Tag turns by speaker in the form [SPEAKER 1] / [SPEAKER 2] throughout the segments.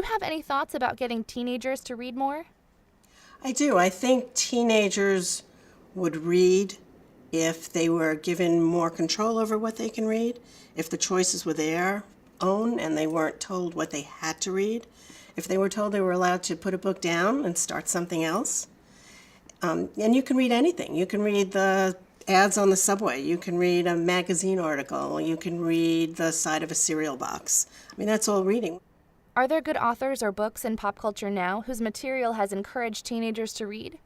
[SPEAKER 1] have any thoughts about getting teenagers to read more?
[SPEAKER 2] I do. I think teenagers would read if they were given more control over what they can read, if the choices were their own and they weren't told what they had to read, if they were told they were allowed to put a book down and start something else. And you can read anything. You can read the ads on the subway. You can read a magazine article. You can read the side of a cereal box. I mean, that's all reading.
[SPEAKER 1] Are there good authors or books in pop culture now whose material has encouraged teenagers to read?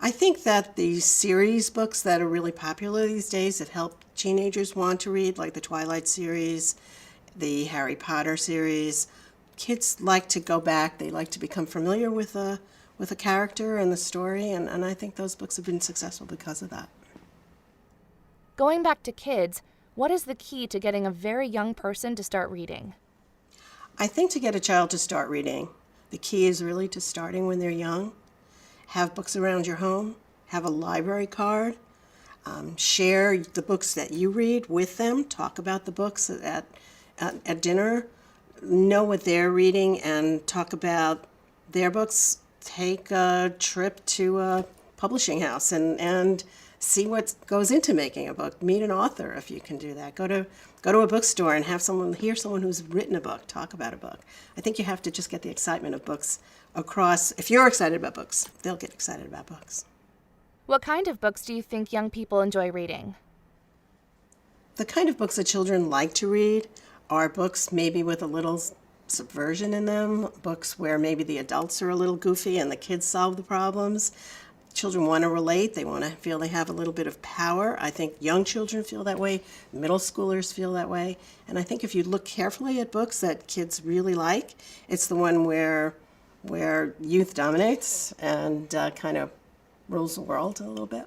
[SPEAKER 2] I think that the series books that are really popular these days that help teenagers want to read, like the Twilight series, the Harry Potter series, kids like to go back. They like to become familiar with a character and the story, and I think those books have been successful because of that.
[SPEAKER 1] Going back to kids, what is the key to getting a very young person to start reading?
[SPEAKER 2] I think to get a child to start reading, the key is really to starting when they're young. Have books around your home, have a library card, share the books that you read with them, talk about the books at dinner, know what they're reading and talk about their books. Take a trip to a publishing house and see what goes into making a book. Meet an author if you can do that. Go to a bookstore and hear someone who's written a book talk about a book. I think you have to just get the excitement of books across. If you're excited about books, they'll get excited about books.
[SPEAKER 1] What kind of books do you think young people enjoy reading?
[SPEAKER 2] The kind of books that children like to read are books maybe with a little subversion in them, books where maybe the adults are a little goofy and the kids solve the problems. Children want to relate. They want to feel they have a little bit of power. I think young children feel that way. Middle schoolers feel that way. And I think if you look carefully at books that kids really like, it's the one where youth dominates and kind of rules the world a little bit.